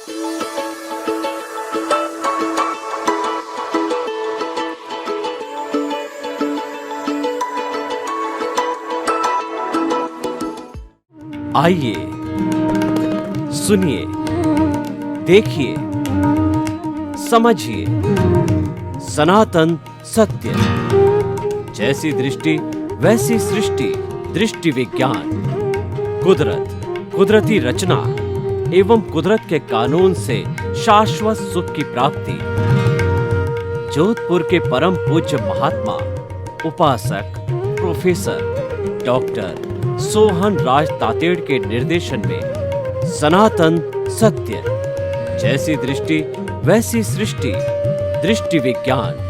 आइए, सुनिए, देखिए, समझिए सनातन सत्य। जैसी दृष्टि वैसी सृष्टि, दृष्टि विज्ञान। कुदरत, कुदरती रचना एवं कुदरत के कानून से शाश्वत सुख की प्राप्ति। जोधपुर के परम पूज्य महात्मा उपासक प्रोफेसर डॉक्टर सोहन राज तातेड़ के निर्देशन में सनातन सत्य। जैसी दृष्टि वैसी सृष्टि, दृष्टि विज्ञान।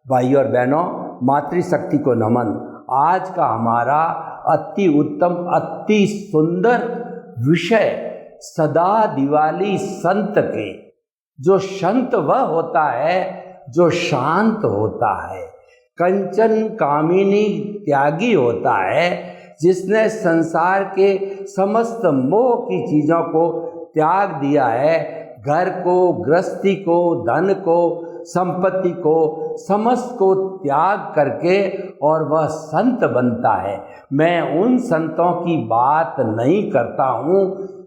भाई और बहनों, मातृशक्ति को नमन। आज का हमारा अति उत्तम, अति सुंदर विषय सदा दिवाली संत के। जो संत वह होता है जो शांत होता है, कंचन कामिनी त्यागी होता है, जिसने संसार के समस्त मोह की चीज़ों को त्याग दिया है। घर को, गृहस्थी को, धन को, संपत्ति को, समस्त को त्याग करके और वह संत बनता है। मैं उन संतों की बात नहीं करता हूँ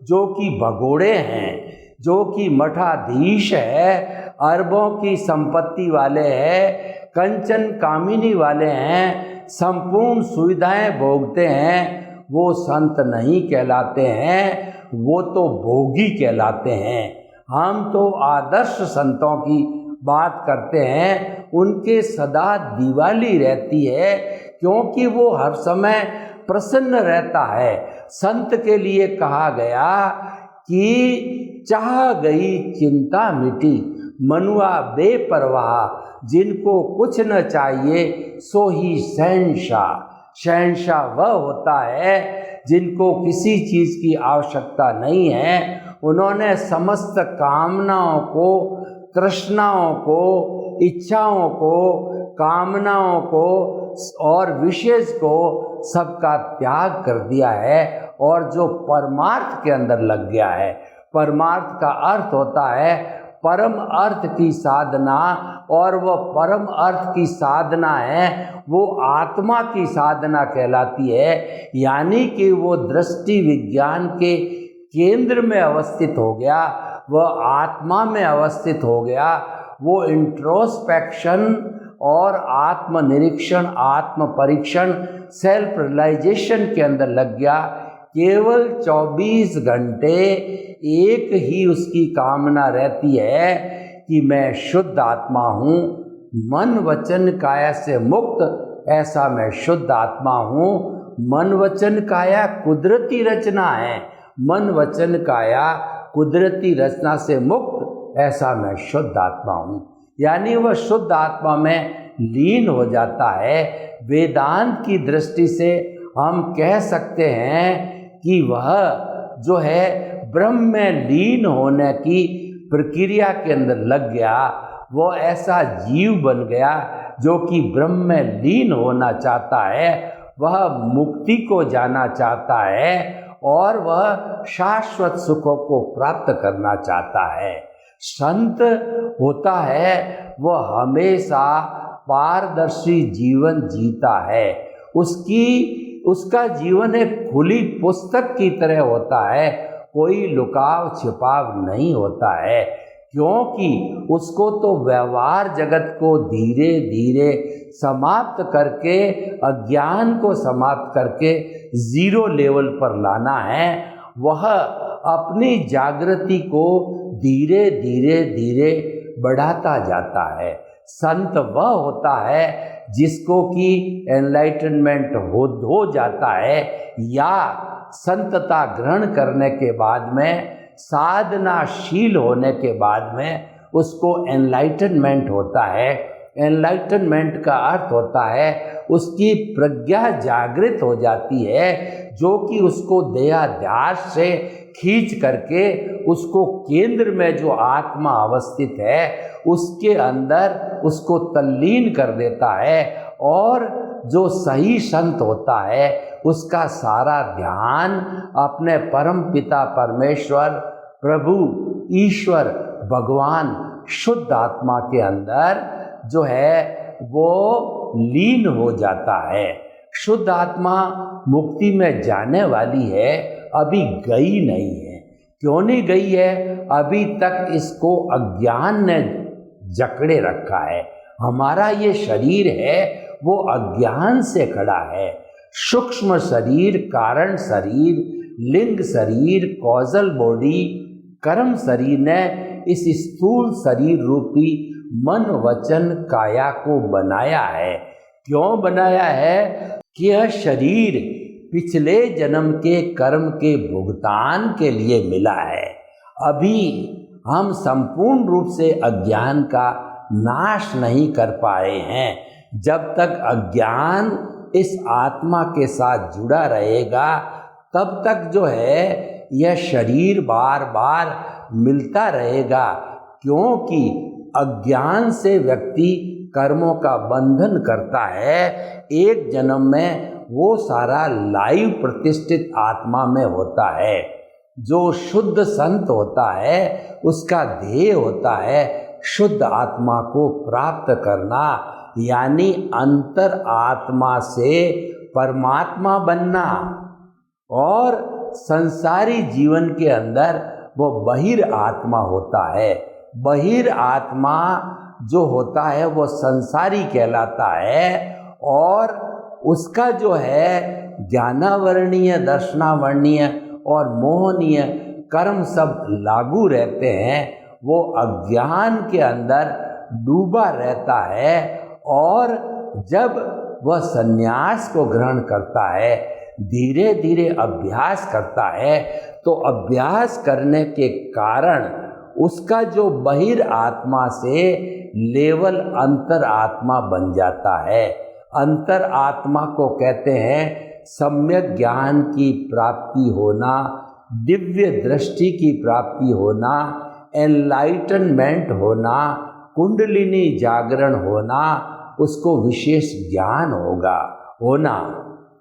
जो कि भगोड़े हैं, जो कि मठाधीश है, अरबों की संपत्ति वाले हैं, कंचन कामिनी वाले हैं, संपूर्ण सुविधाएं भोगते हैं। वो संत नहीं कहलाते हैं, वो तो भोगी कहलाते हैं। हम तो आदर्श संतों की बात करते हैं। उनके सदा दिवाली रहती है, क्योंकि वो हर समय प्रसन्न रहता है। संत के लिए कहा गया कि चाह गई चिंता मिटी, मनुआ बेपरवाह, जिनको कुछ न चाहिए सो ही शहंशाह। शहंशाह वह होता है जिनको किसी चीज़ की आवश्यकता नहीं है। उन्होंने समस्त कामनाओं को, तृष्णाओं को, इच्छाओं को, कामनाओं को और विशेष को सबका त्याग कर दिया है और जो परमार्थ के अंदर लग गया है। परमार्थ का अर्थ होता है परम अर्थ की साधना, और वो परम अर्थ की साधना है वो आत्मा की साधना कहलाती है। यानी कि वो दृष्टि विज्ञान के केंद्र में अवस्थित हो गया, वह आत्मा में अवस्थित हो गया। वो इंट्रोस्पेक्शन और आत्मनिरीक्षण, आत्म परीक्षण, सेल्फ रियलाइजेशन के अंदर लग गया। केवल 24 घंटे एक ही उसकी कामना रहती है कि मैं शुद्ध आत्मा हूँ, मन वचन काया से मुक्त, ऐसा मैं शुद्ध आत्मा हूँ। मन वचन काया कुदरती रचना है, मन वचन काया कुदरती रचना से मुक्त, ऐसा मैं शुद्ध आत्मा हूँ। यानी वह शुद्ध आत्मा में लीन हो जाता है। वेदांत की दृष्टि से हम कह सकते हैं कि वह जो है ब्रह्म में लीन होने की प्रक्रिया के अंदर लग गया। वो ऐसा जीव बन गया जो कि ब्रह्म में लीन होना चाहता है, वह मुक्ति को जाना चाहता है और वह शाश्वत सुखों को प्राप्त करना चाहता है। संत होता है वह हमेशा पारदर्शी जीवन जीता है। उसका जीवन एक खुली पुस्तक की तरह होता है, कोई लुकाव छिपाव नहीं होता है, क्योंकि उसको तो व्यवहार जगत को धीरे धीरे समाप्त करके, अज्ञान को समाप्त करके जीरो लेवल पर लाना है। वह अपनी जागृति को धीरे धीरे धीरे बढ़ाता जाता है। संत वह होता है जिसको कि एनलाइटनमेंट हो जाता है, या संतता ग्रहण करने के बाद में, साधनाशील होने के बाद में उसको एनलाइटनमेंट होता है। एनलाइटनमेंट का अर्थ होता है उसकी प्रज्ञा जागृत हो जाती है, जो कि उसको देहाध्यास से खींच करके उसको केंद्र में जो आत्मा अवस्थित है उसके अंदर उसको तल्लीन कर देता है। और जो सही संत होता है उसका सारा ध्यान अपने परम पिता परमेश्वर, प्रभु, ईश्वर, भगवान, शुद्ध आत्मा के अंदर जो है वो लीन हो जाता है। शुद्ध आत्मा मुक्ति में जाने वाली है, अभी गई नहीं है। क्यों नहीं गई है? अभी तक इसको अज्ञान ने जकड़े रखा है। हमारा ये शरीर है वो अज्ञान से खड़ा है। सूक्ष्म शरीर, कारण शरीर, लिंग शरीर, कॉजल बॉडी, कर्म शरीर ने इस स्थूल शरीर रूपी मन, वचन, काया को बनाया है। क्यों बनाया है? कि यह शरीर पिछले जन्म के कर्म के भुगतान के लिए मिला है। अभी हम संपूर्ण रूप से अज्ञान का नाश नहीं कर पाए हैं। जब तक अज्ञान इस आत्मा के साथ जुड़ा रहेगा तब तक जो है यह शरीर बार बार मिलता रहेगा। क्योंकि अज्ञान से व्यक्ति कर्मों का बंधन करता है। एक जन्म में वो सारा लाइव प्रतिष्ठित आत्मा में होता है। जो शुद्ध संत होता है उसका ध्येय होता है शुद्ध आत्मा को प्राप्त करना, यानी अंतर आत्मा से परमात्मा बनना। और संसारी जीवन के अंदर वो बहिर आत्मा होता है। बहिर आत्मा जो होता है वो संसारी कहलाता है। और उसका जो है ज्ञानावर्णीय, दर्शनावर्णीय और मोहनीय कर्म सब लागू रहते हैं। वो अज्ञान के अंदर डूबा रहता है। और जब वह संन्यास को ग्रहण करता है, धीरे धीरे अभ्यास करता है, तो अभ्यास करने के कारण उसका जो बहिर आत्मा से लेवल अंतर आत्मा बन जाता है। अंतर आत्मा को कहते हैं सम्यक ज्ञान की प्राप्ति होना, दिव्य दृष्टि की प्राप्ति होना, एनलाइटनमेंट होना, कुंडलिनी जागरण होना, उसको विशेष ज्ञान होना।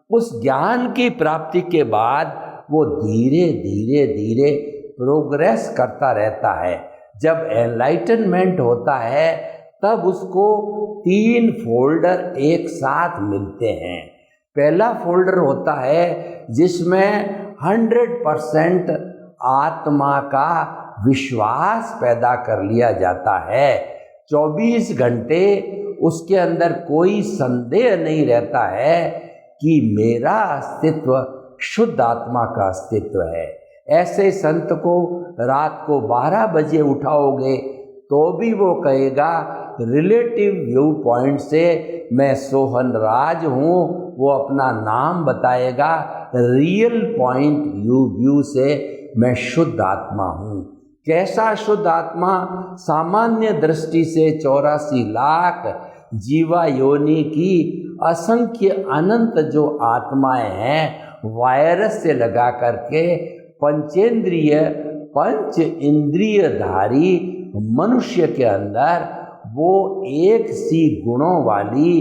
उस ज्ञान की प्राप्ति के बाद वो धीरे धीरे धीरे प्रोग्रेस करता रहता है। जब एनलाइटनमेंट होता है तब उसको 3 फोल्डर एक साथ मिलते हैं। पहला फोल्डर होता है जिसमें 100% आत्मा का विश्वास पैदा कर लिया जाता है। 24 घंटे उसके अंदर कोई संदेह नहीं रहता है कि मेरा अस्तित्व शुद्ध आत्मा का अस्तित्व है। ऐसे संत को रात को 12 बजे उठाओगे तो भी वो कहेगा रिलेटिव व्यू पॉइंट से मैं सोहन राज हूँ, वो अपना नाम बताएगा। रियल पॉइंट व्यू से मैं शुद्ध आत्मा हूँ। कैसा शुद्ध आत्मा? सामान्य दृष्टि से 84 लाख जीवा योनि की असंख्य अनंत जो आत्माएं हैं वायरस से लगा करके पंचेंद्रिय, पंच इंद्रियधारी मनुष्य के अंदर वो एक सी गुणों वाली,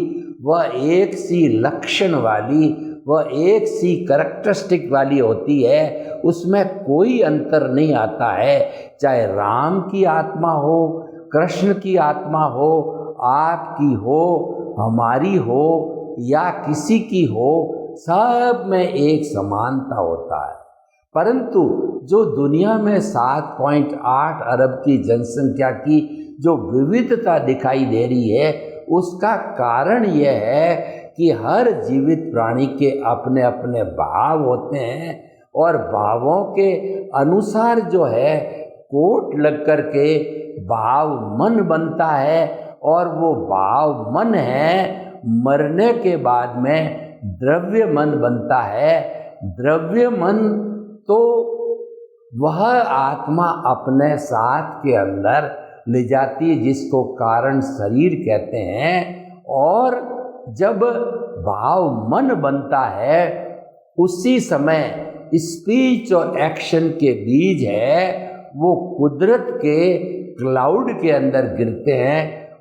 वह एक सी लक्षण वाली, वह एक सी करैक्टरिस्टिक वाली होती है। उसमें कोई अंतर नहीं आता है। चाहे राम की आत्मा हो, कृष्ण की आत्मा हो, आपकी हो, हमारी हो या किसी की हो, सब में एक समानता होता है। परंतु जो दुनिया में 7.8 अरब की जनसंख्या की जो विविधता दिखाई दे रही है उसका कारण यह है कि हर जीवित प्राणी के अपने अपने भाव होते हैं और भावों के अनुसार जो है कोट लग कर के भाव मन बनता है और वो भाव मन है मरने के बाद में द्रव्य मन बनता है। द्रव्य मन तो वह आत्मा अपने साथ के अंदर ले जाती है जिसको कारण शरीर कहते हैं। और जब भाव मन बनता है उसी समय स्पीच और एक्शन के बीज है वो कुदरत के क्लाउड के अंदर गिरते हैं,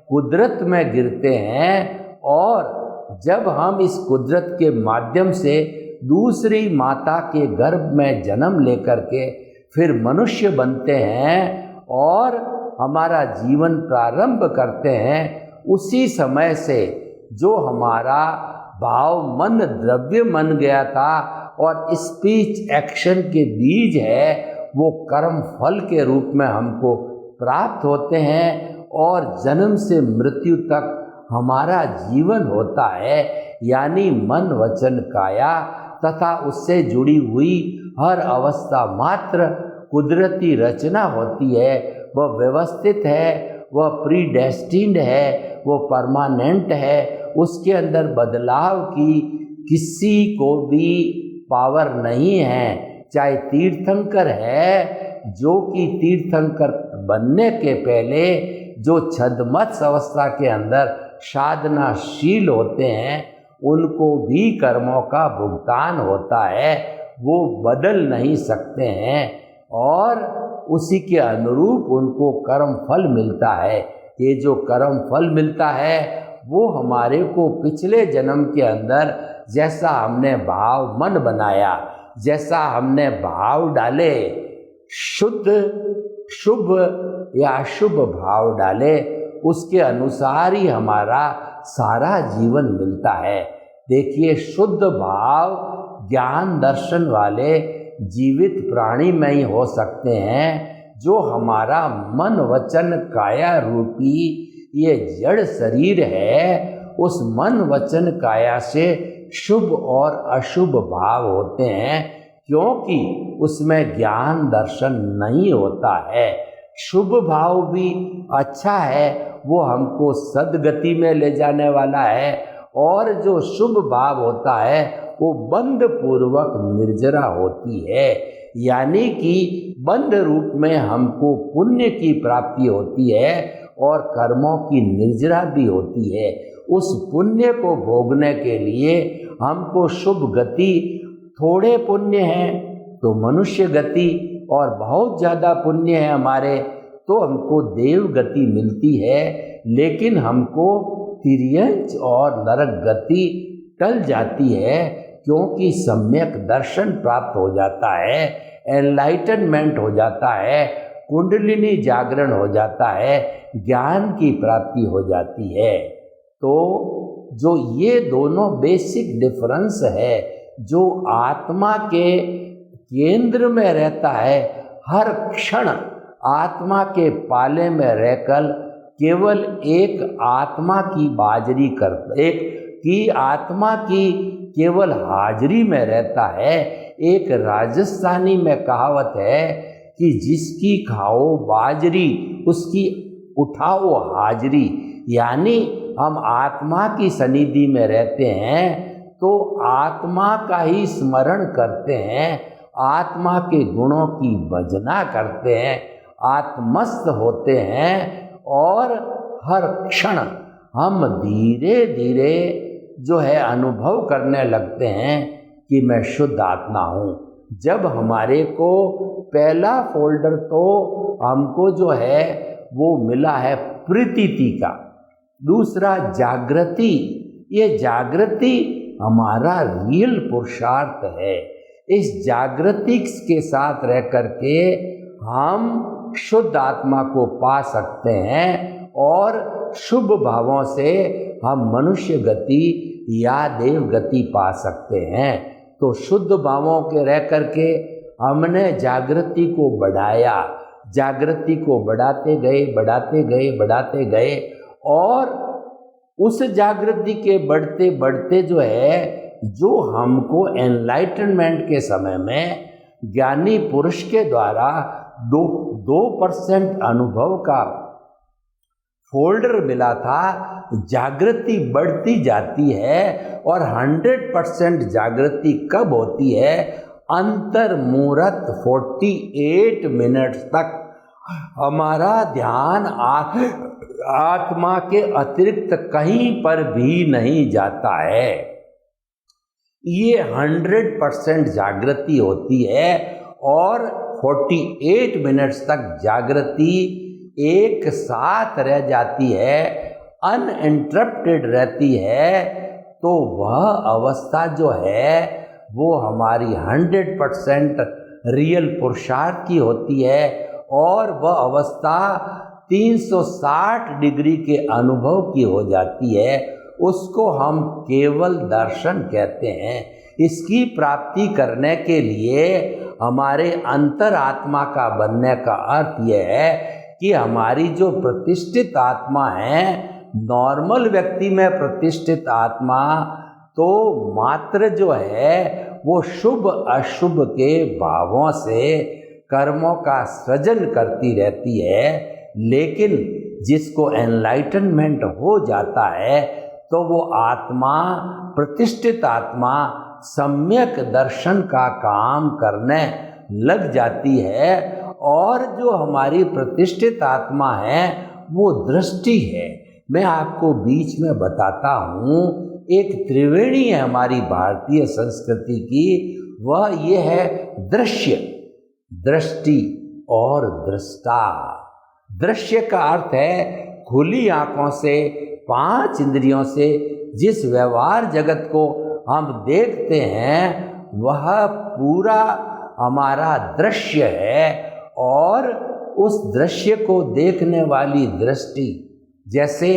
कुदरत में गिरते हैं। और जब हम इस कुदरत के माध्यम से दूसरी माता के गर्भ में जन्म लेकर के फिर मनुष्य बनते हैं और हमारा जीवन प्रारंभ करते हैं, उसी समय से जो हमारा भाव मन द्रव्य मन गया था और स्पीच एक्शन के बीज है वो कर्म फल के रूप में हमको प्राप्त होते हैं और जन्म से मृत्यु तक हमारा जीवन होता है। यानी मन वचन काया तथा उससे जुड़ी हुई हर अवस्था मात्र कुदरती रचना होती है, वह व्यवस्थित है, वह प्रीडेस्टिन्ड है, वो परमानेंट है। उसके अंदर बदलाव की किसी को भी पावर नहीं है। चाहे तीर्थंकर है, जो कि तीर्थंकर बनने के पहले जो छद्मत्स्य अवस्था के अंदर साधनाशील होते हैं उनको भी कर्मों का भुगतान होता है, वो बदल नहीं सकते हैं और उसी के अनुरूप उनको कर्म फल मिलता है। ये जो कर्म फल मिलता है वो हमारे को पिछले जन्म के अंदर जैसा हमने भाव मन बनाया, जैसा हमने भाव डाले, शुद्ध शुभ या अशुभ भाव डाले, उसके अनुसार ही हमारा सारा जीवन मिलता है। देखिए, शुद्ध भाव ज्ञान दर्शन वाले जीवित प्राणी में ही हो सकते हैं। जो हमारा मन वचन काया रूपी ये जड़ शरीर है, उस मन वचन काया से शुभ और अशुभ भाव होते हैं, क्योंकि उसमें ज्ञान दर्शन नहीं होता है। शुभ भाव भी अच्छा है, वो हमको सदगति में ले जाने वाला है, और जो शुभ भाव होता है वो बंध पूर्वक निर्जरा होती है, यानी कि बंध रूप में हमको पुण्य की प्राप्ति होती है और कर्मों की निर्जरा भी होती है। उस पुण्य को भोगने के लिए हमको शुभ गति, थोड़े पुण्य हैं तो मनुष्य गति, और बहुत ज़्यादा पुण्य है हमारे तो हमको देव गति मिलती है। लेकिन हमको तिर्यंच और नरक गति टल जाती है, क्योंकि सम्यक दर्शन प्राप्त हो जाता है, एनलाइटनमेंट हो जाता है, कुंडलिनी जागरण हो जाता है, ज्ञान की प्राप्ति हो जाती है। तो जो ये दोनों बेसिक डिफरेंस है, जो आत्मा के केंद्र में रहता है, हर क्षण आत्मा के पाले में रहकर केवल एक आत्मा की बाजरी करता, एक की आत्मा की केवल हाजिरी में रहता है। एक राजस्थानी में कहावत है कि जिसकी खाओ बाजरी उसकी उठाओ हाजिरी, यानी हम आत्मा की सनिधि में रहते हैं तो आत्मा का ही स्मरण करते हैं, आत्मा के गुणों की भजना करते हैं, आत्मस्थ होते हैं, और हर क्षण हम धीरे धीरे जो है अनुभव करने लगते हैं कि मैं शुद्ध आत्मा हूँ। जब हमारे को पहला फोल्डर तो हमको जो है वो मिला है प्रतीति का, दूसरा जागृति। ये जागृति हमारा रियल पुरुषार्थ है। इस जागृति के साथ रह करके हम शुद्ध आत्मा को पा सकते हैं और शुभ भावों से हम मनुष्य गति या देव गति पा सकते हैं। तो शुद्ध भावों के रह करके हमने जागृति को बढ़ाया, जागृति को बढ़ाते गए बढ़ाते गए बढ़ाते गए, और उस जागृति के बढ़ते बढ़ते जो है, जो हमको एनलाइटनमेंट के समय में ज्ञानी पुरुष के द्वारा 2% अनुभव का फोल्डर मिला था, जागृति बढ़ती जाती है और 100% जागृति कब होती है? अंतर मुहूर्त 48 मिनट्स तक हमारा ध्यान आत्मा के अतिरिक्त कहीं पर भी नहीं जाता है। ये 100% जागृति होती है और 48 मिनट्स तक जागृति एक साथ रह जाती है, अनइंटरप्टेड रहती है, तो वह अवस्था जो है वो हमारी 100% रियल पुरुषार्थ की होती है और वह अवस्था 360 डिग्री के अनुभव की हो जाती है। उसको हम केवल दर्शन कहते हैं। इसकी प्राप्ति करने के लिए हमारे अंतरात्मा का बनने का अर्थ यह है कि हमारी जो प्रतिष्ठित आत्मा है, नॉर्मल व्यक्ति में प्रतिष्ठित आत्मा तो मात्र जो है वो शुभ अशुभ के भावों से कर्मों का सृजन करती रहती है, लेकिन जिसको एनलाइटनमेंट हो जाता है तो वो आत्मा, प्रतिष्ठित आत्मा सम्यक दर्शन का काम करने लग जाती है। और जो हमारी प्रतिष्ठित आत्मा है वो दृष्टि है। मैं आपको बीच में बताता हूँ, एक त्रिवेणी है हमारी भारतीय संस्कृति की, वह ये है दृश्य, दृष्टि और दृष्टा। दृश्य का अर्थ है खुली आंखों से, 5 इंद्रियों से जिस व्यवहार जगत को हम देखते हैं वह पूरा हमारा दृश्य है। और उस दृश्य को देखने वाली दृष्टि, जैसे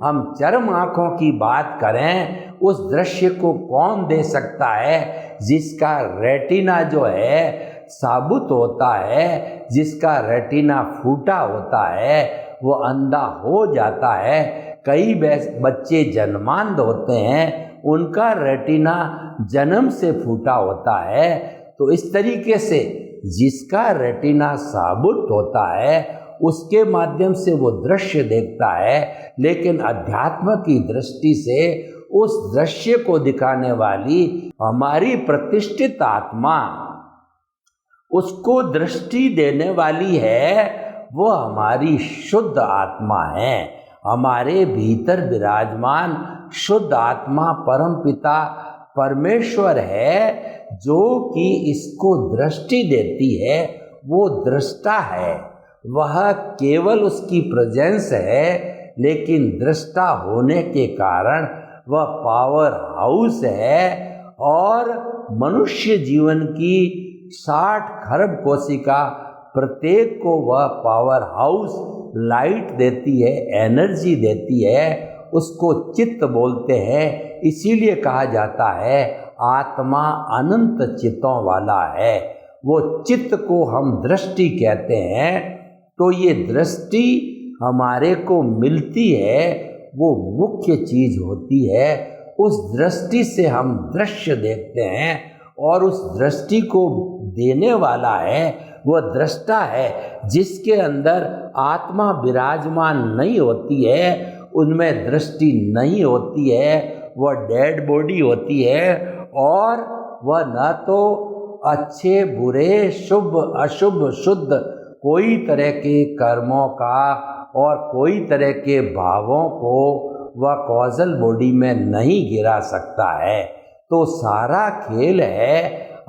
हम चरम आँखों की बात करें, उस दृश्य को कौन दे सकता है? जिसका रेटिना जो है साबुत होता है, जिसका रेटिना फूटा होता है, वो अंधा हो जाता है। कई बच्चे जन्मांध होते हैं, उनका रेटिना जन्म से फूटा होता है। तो इस तरीके से जिसका रेटिना साबुत होता है उसके माध्यम से वो दृश्य देखता है, लेकिन अध्यात्म की दृष्टि से उस दृश्य को दिखाने वाली हमारी प्रतिष्ठित आत्मा, उसको दृष्टि देने वाली है, वो हमारी शुद्ध आत्मा है। हमारे भीतर विराजमान शुद्ध आत्मा परमपिता परमेश्वर है, जो कि इसको दृष्टि देती है। वो दृष्टा है, वह केवल उसकी प्रेजेंस है, लेकिन दृष्टा होने के कारण वह पावर हाउस है। और मनुष्य जीवन की 60 खरब कोशिका प्रत्येक को वह पावर हाउस लाइट देती है, एनर्जी देती है। उसको चित्त बोलते हैं। इसीलिए कहा जाता है आत्मा अनंत चित्तों वाला है। वो चित्त को हम दृष्टि कहते हैं। तो ये दृष्टि हमारे को मिलती है, वो मुख्य चीज होती है। उस दृष्टि से हम दृश्य देखते हैं और उस दृष्टि को देने वाला है वह दृष्टा है। जिसके अंदर आत्मा विराजमान नहीं होती है, उनमें दृष्टि नहीं होती है, वह डेड बॉडी होती है। और वह न तो अच्छे बुरे, शुभ अशुभ, शुद्ध कोई तरह के कर्मों का और कोई तरह के भावों को वह कॉजल बॉडी में नहीं गिरा सकता है। तो सारा खेल है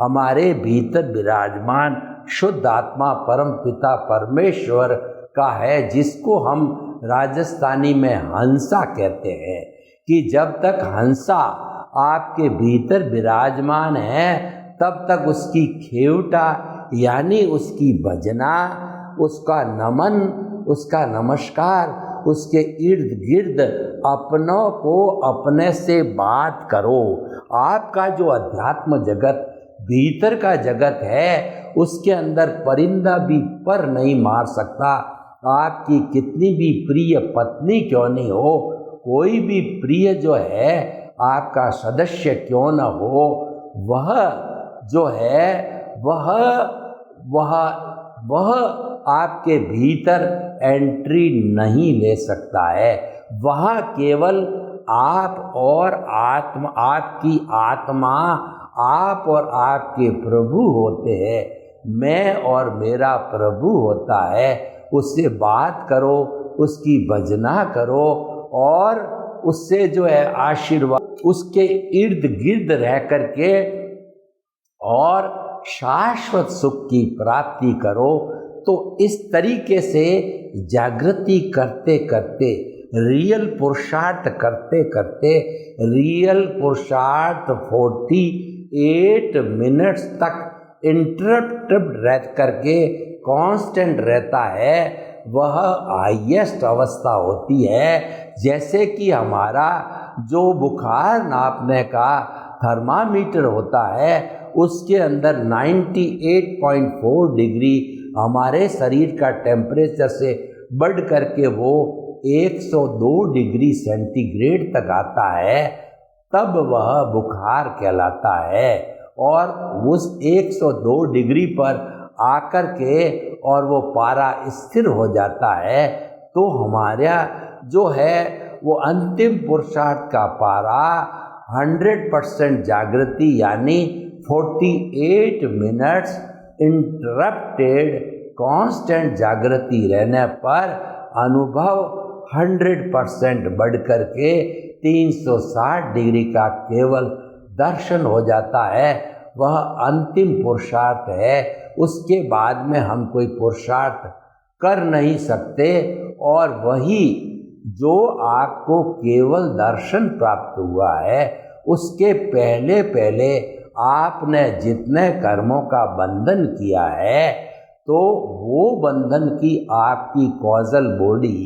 हमारे भीतर विराजमान शुद्ध आत्मा परम पिता परमेश्वर का है, जिसको हम राजस्थानी में हंसा कहते हैं। कि जब तक हंसा आपके भीतर विराजमान है, तब तक उसकी खेवटा यानी उसकी भजना, उसका नमन, उसका नमस्कार, उसके इर्द गिर्द अपनों को अपने से बात करो। आपका जो अध्यात्म जगत, भीतर का जगत है, उसके अंदर परिंदा भी पर नहीं मार सकता। आपकी कितनी भी प्रिय पत्नी क्यों नहीं हो, कोई भी प्रिय जो है आपका सदस्य क्यों न हो, वह जो है वह आपके भीतर एंट्री नहीं ले सकता है। वहाँ केवल आप और आत्मा, आपकी आत्मा, आप और आपके प्रभु होते हैं। मैं और मेरा प्रभु होता है। उससे बात करो, उसकी भजना करो और उससे जो है आशीर्वाद उसके इर्द गिर्द रह करके और शाश्वत सुख की प्राप्ति करो। तो इस तरीके से जागृति करते करते, रियल पुरुषार्थ करते करते, रियल पुरुषार्थ 48 मिनट्स तक इंटरप्टेड रह करके कांस्टेंट रहता है, वह हाईएस्ट अवस्था होती है। जैसे कि हमारा जो बुखार नापने का थर्मामीटर होता है, उसके अंदर 98.4 डिग्री हमारे शरीर का टेम्परेचर से बढ़ करके वो 102 डिग्री सेंटीग्रेड तक आता है, तब वह बुखार कहलाता है। और उस 102 डिग्री पर आकर के और वो पारा स्थिर हो जाता है, तो हमारा जो है वो अंतिम पुरुषार्थ का पारा 100% जागृति यानी 48 मिनट्स इंटरप्टेड कांस्टेंट जागृति रहने पर अनुभव 100% बढ़ करके 360 डिग्री का केवल दर्शन हो जाता है। वह अंतिम पुरुषार्थ है। उसके बाद में हम कोई पुरुषार्थ कर नहीं सकते। और वही जो आपको केवल दर्शन प्राप्त हुआ है, उसके पहले पहले आपने जितने कर्मों का बंधन किया है, तो वो बंधन की आपकी कॉजल बॉडी,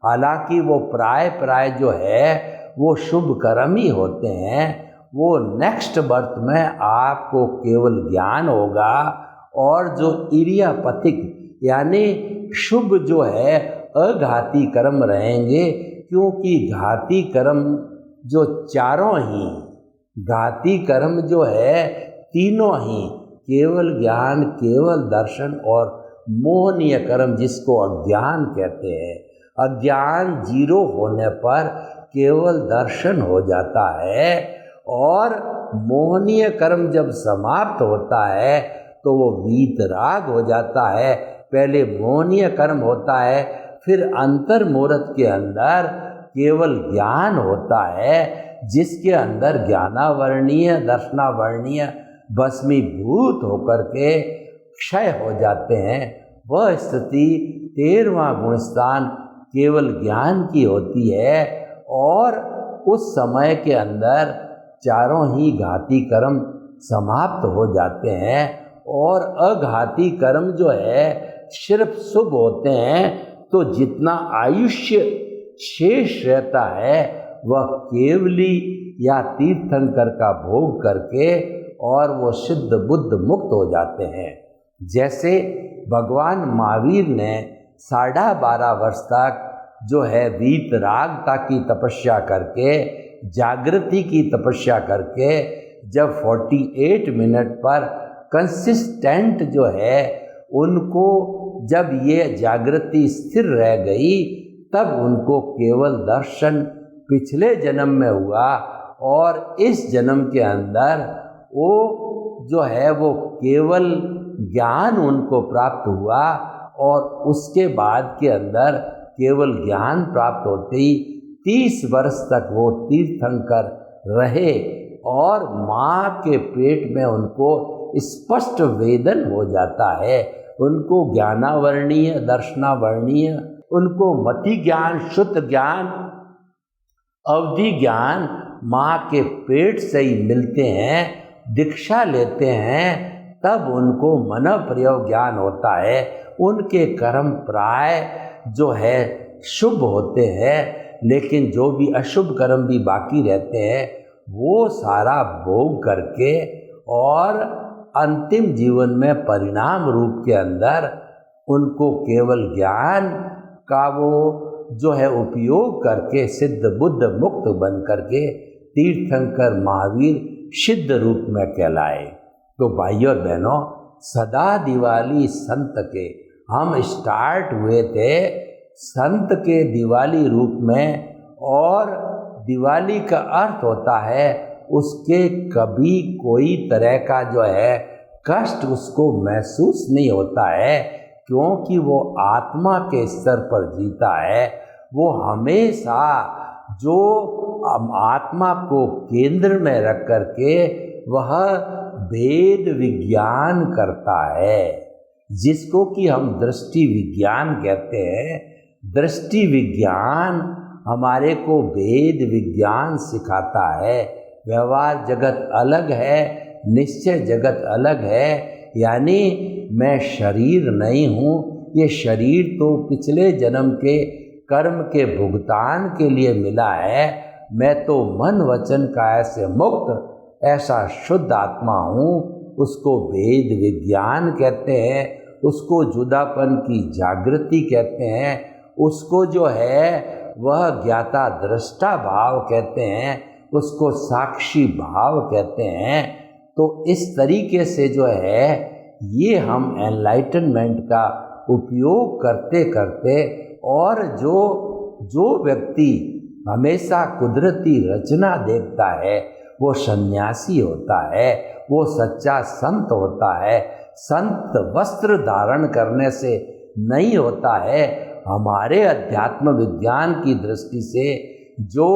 हालांकि वो प्राय जो है वो शुभ कर्म ही होते हैं, वो नेक्स्ट बर्थ में आपको केवल ज्ञान होगा। और जो इरियापतिक यानी शुभ जो है अघाती कर्म रहेंगे, क्योंकि घाती कर्म जो चारों ही, घाती कर्म जो है तीनों ही, केवल ज्ञान, केवल दर्शन और मोहनीय कर्म जिसको अज्ञान कहते हैं, अज्ञान जीरो होने पर केवल दर्शन हो जाता है। और मोहनीय कर्म जब समाप्त होता है तो वो वीतराग हो जाता है। पहले मोहनीय कर्म होता है, फिर अंतर्मुहूर्त के अंदर केवल ज्ञान होता है, जिसके अंदर ज्ञानावर्णीय दर्शनावर्णीय भस्मीभूत होकर के क्षय हो जाते हैं। वह स्थिति 13वां गुणस्थान केवल ज्ञान की होती है। और उस समय के अंदर चारों ही घाती कर्म समाप्त हो जाते हैं और अघाती कर्म जो है सिर्फ शुभ होते हैं। तो जितना आयुष्य शेष रहता है वह केवली या तीर्थंकर का भोग करके और वो सिद्ध बुद्ध मुक्त हो जाते हैं। जैसे भगवान महावीर ने 12.5 वर्ष तक जो है वीतरागता की तपस्या करके, जागृति की तपस्या करके, जब 48 मिनट पर कंसिस्टेंट जो है उनको जब ये जागृति स्थिर रह गई, तब उनको केवल दर्शन पिछले जन्म में हुआ। और इस जन्म के अंदर वो जो है वो केवल ज्ञान उनको प्राप्त हुआ। और उसके बाद के अंदर केवल ज्ञान प्राप्त होते ही 30 वर्ष तक वो तीर्थंकर रहे। और माँ के पेट में उनको स्पष्ट वेदन हो जाता है। उनको ज्ञानावर्णीय दर्शनावर्णीय, उनको मति ज्ञान, शुद्ध ज्ञान, अवधि ज्ञान माँ के पेट से ही मिलते हैं। दीक्षा लेते हैं तब उनको मन प्रयोग ज्ञान होता है। उनके कर्म प्राय जो है शुभ होते हैं, लेकिन जो भी अशुभ कर्म भी बाकी रहते हैं वो सारा भोग करके और अंतिम जीवन में परिणाम रूप के अंदर उनको केवल ज्ञान का वो जो है उपयोग करके सिद्ध बुद्ध मुक्त बन करके तीर्थंकर महावीर सिद्ध रूप में कहलाए। तो भाइयों और बहनों, सदा दिवाली संत के हम स्टार्ट हुए थे संत के दिवाली रूप में। और दिवाली का अर्थ होता है उसके कभी कोई तरह का जो है कष्ट उसको महसूस नहीं होता है, क्योंकि वो आत्मा के स्तर पर जीता है। वो हमेशा जो आत्मा को केंद्र में रख करके वह वेद विज्ञान करता है, जिसको कि हम दृष्टि विज्ञान कहते हैं। दृष्टि विज्ञान हमारे को वेद विज्ञान सिखाता है। व्यवहार जगत अलग है, निश्चय जगत अलग है। यानी मैं शरीर नहीं हूँ, ये शरीर तो पिछले जन्म के कर्म के भुगतान के लिए मिला है। मैं तो मन वचन काया से मुक्त ऐसा शुद्ध आत्मा हूँ। उसको वेद विज्ञान कहते हैं, उसको जुदापन की जागृति कहते हैं, उसको जो है वह ज्ञाता दृष्टा भाव कहते हैं, उसको साक्षी भाव कहते हैं। तो इस तरीके से जो है ये हम एनलाइटनमेंट का उपयोग करते करते, और जो व्यक्ति हमेशा कुदरती रचना देखता है वो सन्यासी होता है, वो सच्चा संत होता है। संत वस्त्र धारण करने से नहीं होता है। हमारे अध्यात्म विज्ञान की दृष्टि से जो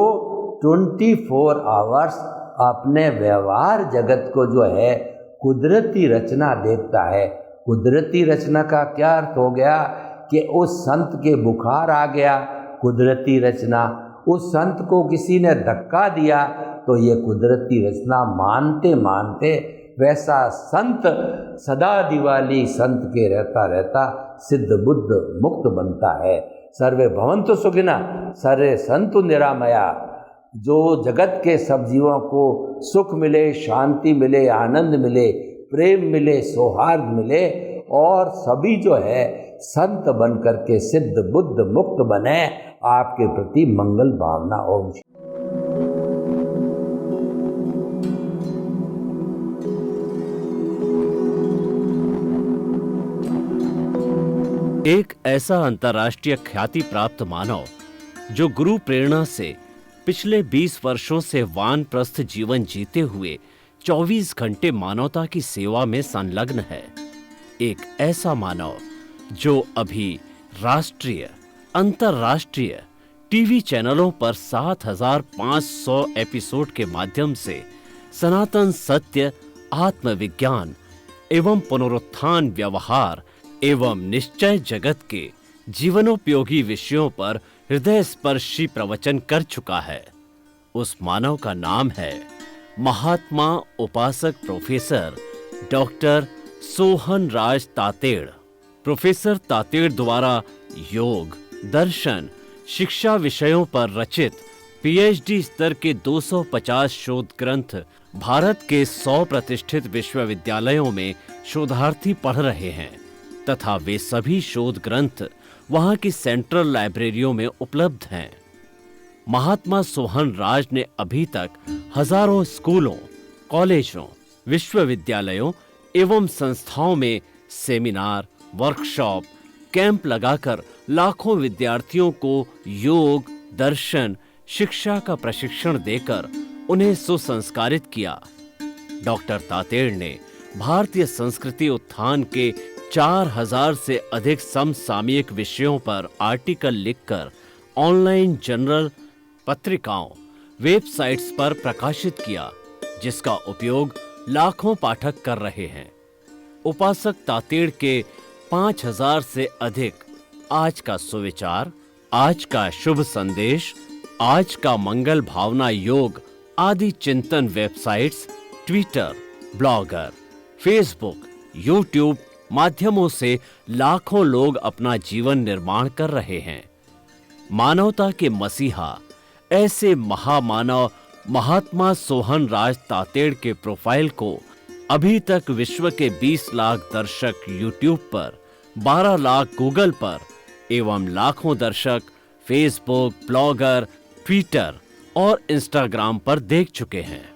24 आवर्स अपने व्यवहार जगत को जो है कुदरती रचना देखता है। कुदरती रचना का क्या अर्थ हो गया कि उस संत के बुखार आ गया, कुदरती रचना। उस संत को किसी ने धक्का दिया तो ये कुदरती रचना मानते मानते वैसा संत सदा दिवाली संत के रहता रहता सिद्ध बुद्ध मुक्त बनता है। सर्वे भवन्तु सुखिनः, सर्वे सन्तु निरामया। जो जगत के सब जीवों को सुख मिले, शांति मिले, आनंद मिले, प्रेम मिले, सौहार्द मिले, और सभी जो है संत बन करके सिद्ध बुद्ध मुक्त बने। आपके प्रति मंगल भावना। ओम। एक ऐसा अंतर्राष्ट्रीय ख्याति प्राप्त मानव जो गुरु प्रेरणा से पिछले 20 वर्षों से वानप्रस्थ जीवन जीते हुए 24 घंटे मानवता की सेवा में संलग्न है। एक ऐसा मानव जो अभी राष्ट्रीय, अंतर्राष्ट्रीय टीवी चैनलों पर 7,500 एपिसोड के माध्यम से सनातन सत्य, आत्मविज्ञान एवं पुनरुत्थान, व्यवहार एवं निश्चय जगत के जीवनोपयोगी विषयों पर हृदय स्पर्शी प्रवचन कर चुका है। उस मानव का नाम है महात्मा उपासक प्रोफेसर डॉक्टर सोहन राज तातेड़। प्रोफेसर तातेड़ द्वारा योग, दर्शन, शिक्षा विषयों पर रचित पीएचडी स्तर के 250 शोध ग्रंथ भारत के 100 प्रतिष्ठित विश्वविद्यालयों में शोधार्थी पढ़ रहे हैं तथा वे सभी शोध ग्रंथ वहां की सेंट्रल लाइब्रेरियों में उपलब्ध हैं। महात्मा सोहन राज ने अभी तक हजारों स्कूलों, कॉलेजों, विश्वविद्यालयों एवं संस्थाओं में सेमिनार, वर्कशॉप, कैंप लगाकर लाखों विद्यार्थियों को योग, दर्शन, शिक्षा का प्रशिक्षण देकर उन्हें सुसंस्कारित किया। डॉक्टर तातेड़ ने भारतीय संस्कृति उत्थान के 4000 से अधिक समसामयिक विषयों पर आर्टिकल लिखकर ऑनलाइन जर्नल, पत्रिकाओं, वेबसाइट्स पर प्रकाशित किया, जिसका उपयोग लाखों पाठक कर रहे हैं। उपासक तातेड़ के 5000 से अधिक आज का सुविचार, आज का शुभ संदेश, आज का मंगल भावना योग आदि चिंतन websites, Twitter, blogger, Facebook, YouTube माध्यमों से लाखों लोग अपना जीवन निर्माण कर रहे हैं। मानवता के मसीहा ऐसे महामानव महात्मा सोहन राज तातेड़ के प्रोफाइल को अभी तक विश्व के 20 लाख दर्शक यूट्यूब पर, 12 लाख गूगल पर एवं लाखों दर्शक फेसबुक, ब्लॉगर, ट्विटर और इंस्टाग्राम पर देख चुके हैं।